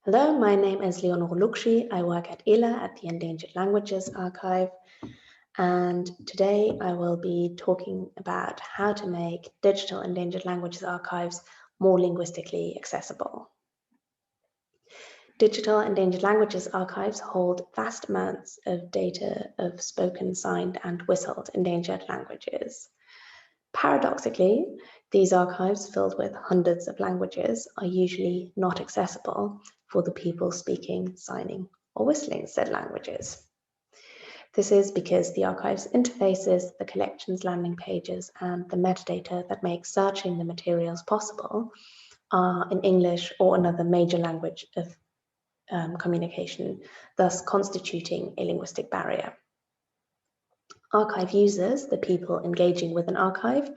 Hello, my name is Leonore Lukschy. I work at ELA at the Endangered Languages Archive, and today I will be talking about how to make digital endangered languages archives more linguistically accessible. Digital endangered languages archives hold vast amounts of data of spoken, signed, and whistled endangered languages. Paradoxically, these archives filled with hundreds of languages are usually not accessible for the people speaking, signing, or whistling said languages. This is because the archive's interfaces, the collection's landing pages, and the metadata that make searching the materials possible are in English or another major language of communication, thus constituting a linguistic barrier. Archive users, the people engaging with an archive,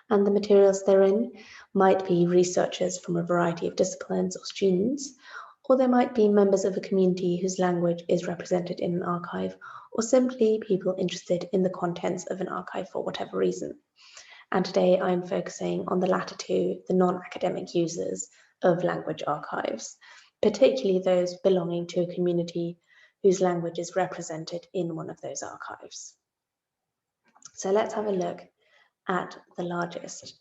and the materials therein might be researchers from a variety of disciplines or students, or they might be members of a community whose language is represented in an archive, or simply people interested in the contents of an archive for whatever reason. And today I'm focusing on the latter two, the non-academic users of language archives, particularly those belonging to a community whose language is represented in one of those archives. So let's have a look at the largest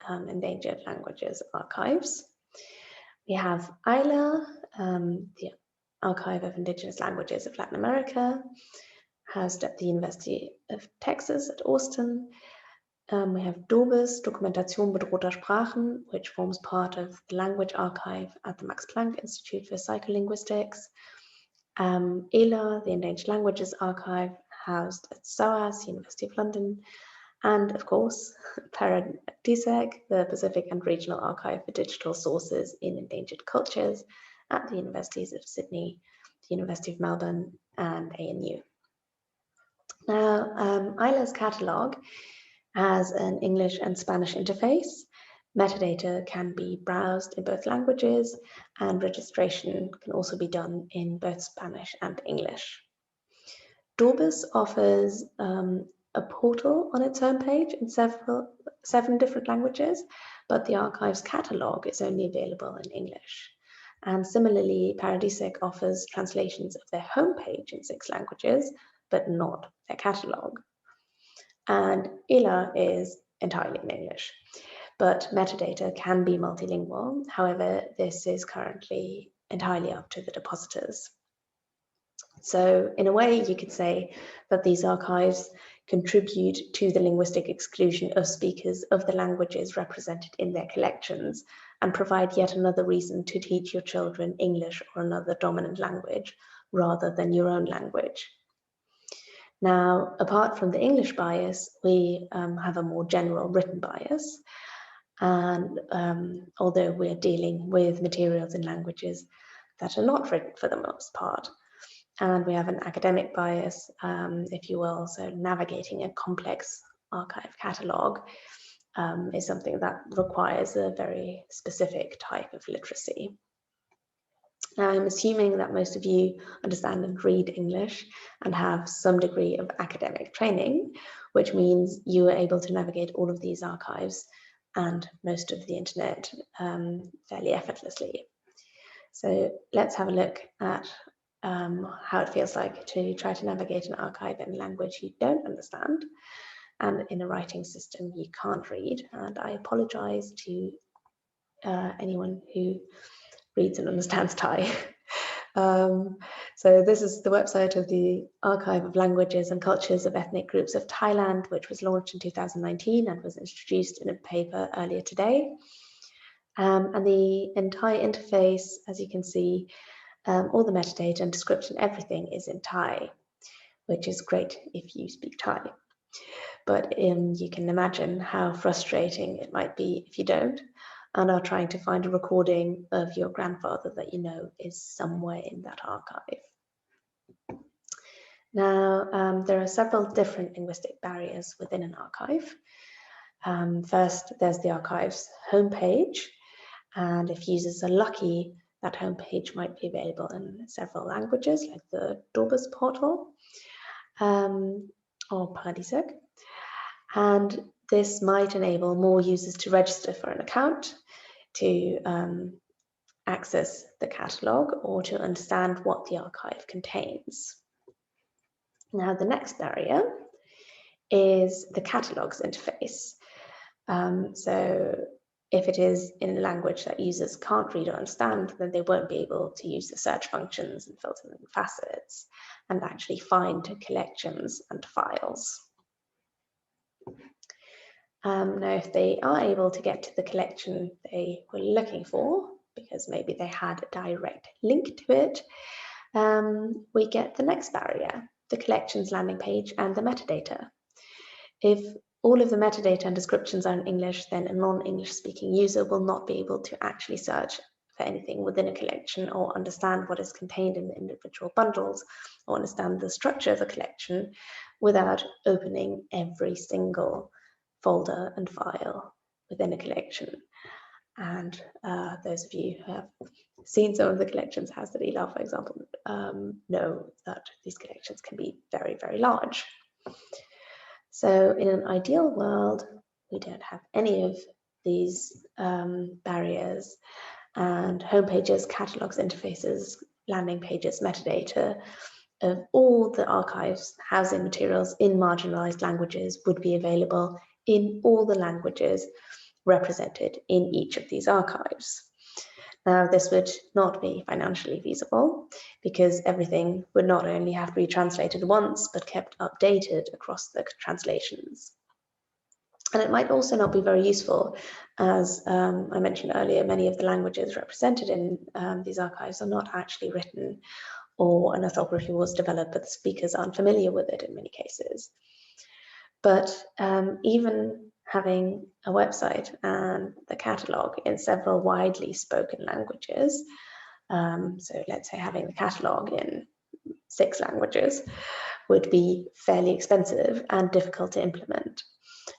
endangered languages archives. We have ILA, the Archive of Indigenous Languages of Latin America, housed at the University of Texas at Austin. We have DOBIS, Dokumentation bedrohter Sprachen, which forms part of the Language Archive at the Max Planck Institute for Psycholinguistics. ELA, the Endangered Languages Archive, housed at SOAS, University of London. And of course, PARADISEC, the Pacific and Regional Archive for Digital Sources in Endangered Cultures at the Universities of Sydney, the University of Melbourne, and ANU. Now, ILA's catalogue has an English and Spanish interface. Metadata can be browsed in both languages, and registration can also be done in both Spanish and English. DOBIS offers a portal on its homepage in seven different languages, but the archive's catalogue is only available in English. And similarly, PARADISEC offers translations of their homepage in 6 languages, but not their catalogue. And ILA is entirely in English, but metadata can be multilingual. However, this is currently entirely up to the depositors. So in a way, you could say that these archives contribute to the linguistic exclusion of speakers of the languages represented in their collections and provide yet another reason to teach your children English or another dominant language rather than your own language. Now, apart from the English bias, we have a more general written bias. And although we're dealing with materials in languages that are not written for the most part, and we have an academic bias, if you will, so navigating a complex archive catalogue is something that requires a very specific type of literacy. Now, I'm assuming that most of you understand and read English and have some degree of academic training, which means you are able to navigate all of these archives and most of the internet fairly effortlessly. So let's have a look at how it feels like to try to navigate an archive in a language you don't understand and in a writing system you can't read. And I apologize to anyone who reads and understands Thai. So this is the website of the Archive of Languages and Cultures of Ethnic Groups of Thailand, which was launched in 2019 and was introduced in a paper earlier today. And the entire interface, as you can see, all the metadata and description, everything is in Thai, which is great if you speak Thai. But you can imagine how frustrating it might be if you don't and are trying to find a recording of your grandfather that you know is somewhere in that archive. Now, there are several different linguistic barriers within an archive. First, there's the archive's homepage, and if users are lucky, that homepage might be available in several languages, like the DOBIS portal or PARADISEC. And this might enable more users to register for an account, to access the catalogue or to understand what the archive contains. Now, the next barrier is the Catalogues Interface. So if it is in a language that users can't read or understand, then they won't be able to use the search functions and filtering facets and actually find collections and files. Now, if they are able to get to the collection they were looking for, because maybe they had a direct link to it, we get the next barrier, the collections landing page and the metadata. If all of the metadata and descriptions are in English, then a non-English speaking user will not be able to actually search for anything within a collection or understand what is contained in the individual bundles or understand the structure of a collection without opening every single folder and file within a collection. And those of you who have seen some of the collections housed at ELA, for example, know that these collections can be very, very large. So in an ideal world, we don't have any of these barriers, and homepages, catalogues, interfaces, landing pages, metadata of all the archives housing materials in marginalized languages would be available in all the languages represented in each of these archives. Now, this would not be financially feasible because everything would not only have to be translated once, but kept updated across the translations. And it might also not be very useful, as I mentioned earlier, many of the languages represented in these archives are not actually written, or an orthography was developed, but the speakers aren't familiar with it in many cases. But even having a website and the catalogue in several widely spoken languages, so let's say having the catalogue in 6 languages, would be fairly expensive and difficult to implement.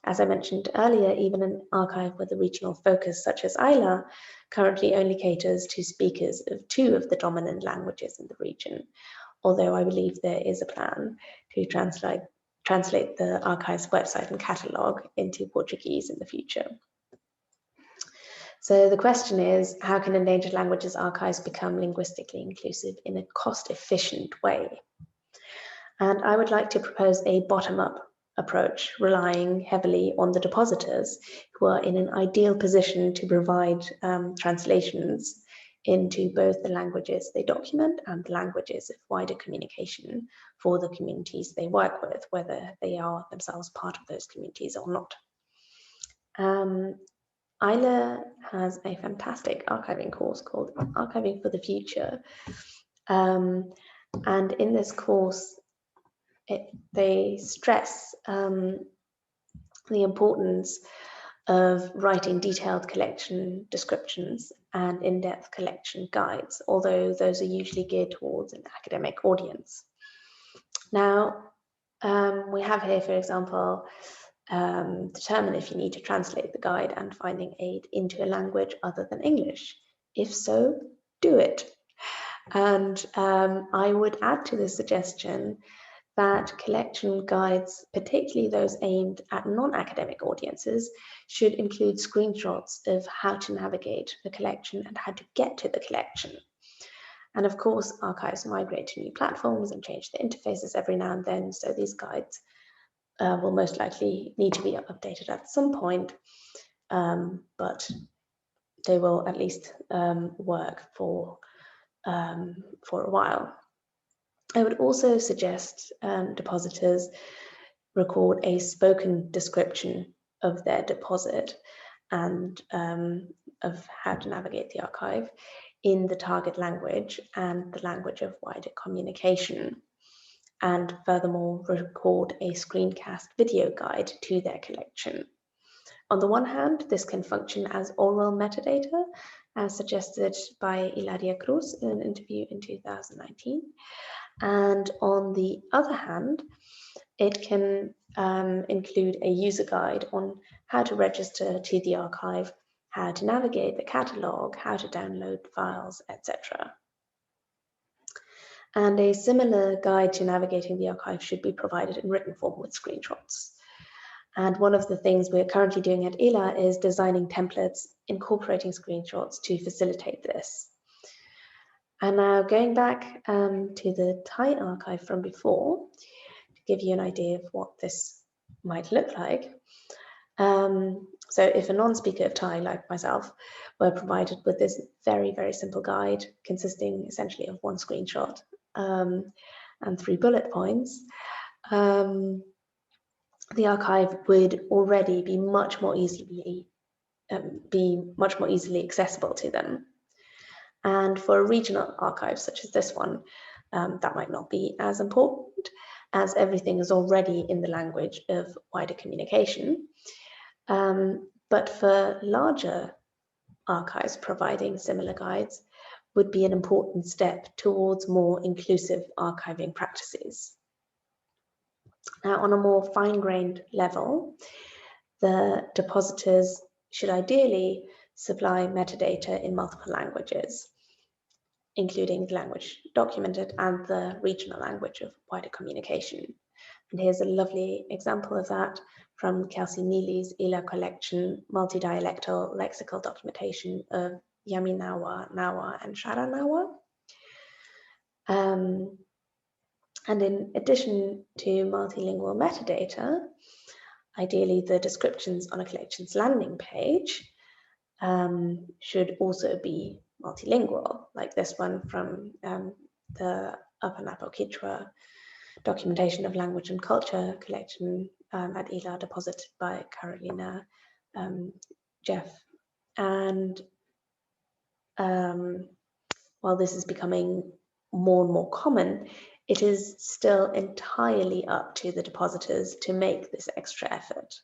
As I mentioned earlier, even an archive with a regional focus such as ILA currently only caters to speakers of 2 of the dominant languages in the region, although I believe there is a plan to translate the archive's website and catalogue into Portuguese in the future. So the question is, how can endangered languages archives become linguistically inclusive in a cost-efficient way? And I would like to propose a bottom-up approach, relying heavily on the depositors who are in an ideal position to provide translations into both the languages they document and the languages of wider communication for the communities they work with, whether they are themselves part of those communities or not. ILA has a fantastic archiving course called Archiving for the Future. And in this course, they stress the importance of writing detailed collection descriptions and in-depth collection guides, although those are usually geared towards an academic audience. Now, we have here, for example, determine if you need to translate the guide and finding aid into a language other than English. If so, do it. And I would add to this suggestion that collection guides, particularly those aimed at non-academic audiences, should include screenshots of how to navigate the collection and how to get to the collection. And of course, archives migrate to new platforms and change their interfaces every now and then, so these guides will most likely need to be updated at some point, but they will at least work for a while. I would also suggest depositors record a spoken description of their deposit and of how to navigate the archive in the target language and the language of wider communication. And furthermore, record a screencast video guide to their collection. On the one hand, this can function as oral metadata, as suggested by Ilaria Cruz in an interview in 2019. And on the other hand, it can include a user guide on how to register to the archive, how to navigate the catalogue, how to download files, etc. And a similar guide to navigating the archive should be provided in written form with screenshots. And one of the things we're currently doing at ELA is designing templates incorporating screenshots to facilitate this. And now going back to the Thai archive from before, to give you an idea of what this might look like. So if a non-speaker of Thai, like myself, were provided with this very, very simple guide consisting essentially of one screenshot and 3 bullet points, the archive would already be much more easily accessible to them. And for a regional archive such as this one, that might not be as important, as everything is already in the language of wider communication. But for larger archives, providing similar guides would be an important step towards more inclusive archiving practices. Now, on a more fine-grained level, the depositors should ideally supply metadata in multiple languages, including the language documented and the regional language of wider communication. And here's a lovely example of that from Kelsey Neely's ELA collection, Multidialectal Lexical Documentation of Yaminawa, Nawa, and Sharanawa. And in addition to multilingual metadata, ideally the descriptions on a collection's landing page should also be multilingual, like this one from the Upper Napo Quechua Documentation of Language and Culture collection at ELA, deposited by Carolina Jeff. And while this is becoming more and more common, it is still entirely up to the depositors to make this extra effort.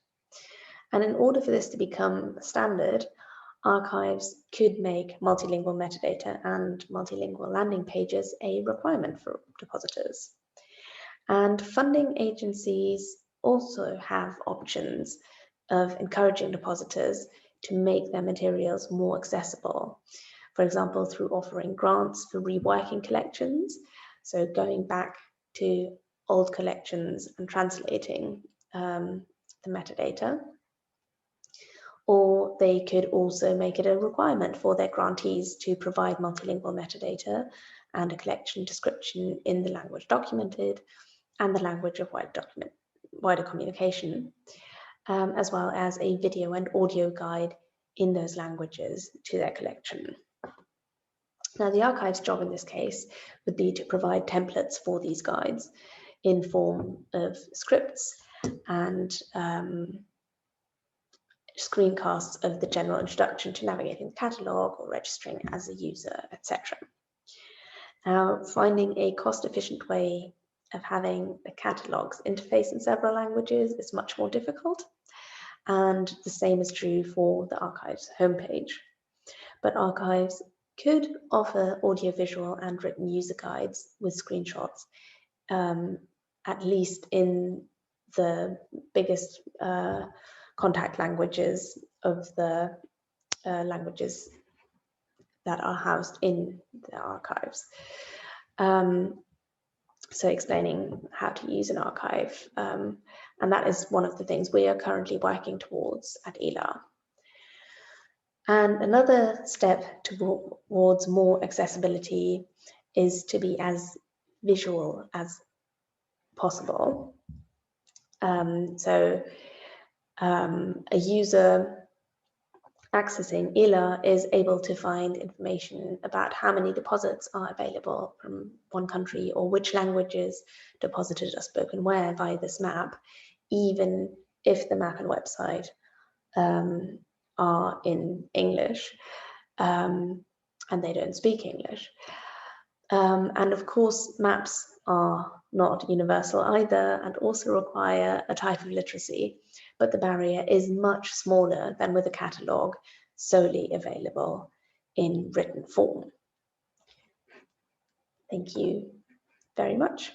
And in order for this to become standard, archives could make multilingual metadata and multilingual landing pages a requirement for depositors. And funding agencies also have options of encouraging depositors to make their materials more accessible. For example, through offering grants for reworking collections, so going back to old collections and translating the metadata. Or they could also make it a requirement for their grantees to provide multilingual metadata and a collection description in the language documented and the language of wider communication, as well as a video and audio guide in those languages to their collection. Now, the archive's job in this case would be to provide templates for these guides in form of scripts and screencasts of the general introduction to navigating the catalogue or registering as a user, etc. Now, finding a cost-efficient way of having the catalogues interface in several languages is much more difficult, and the same is true for the archive's homepage. But archives could offer audiovisual and written user guides with screenshots, at least in the biggest contact languages of the languages that are housed in the archives. So explaining how to use an archive, and that is one of the things we are currently working towards at ELA. And another step towards more accessibility is to be as visual as possible. A user accessing ELA is able to find information about how many deposits are available from one country or which languages deposited are spoken where via this map, even if the map and website are in English and they don't speak English. And of course, maps are not universal either and also require a type of literacy, but the barrier is much smaller than with a catalogue solely available in written form. Thank you very much.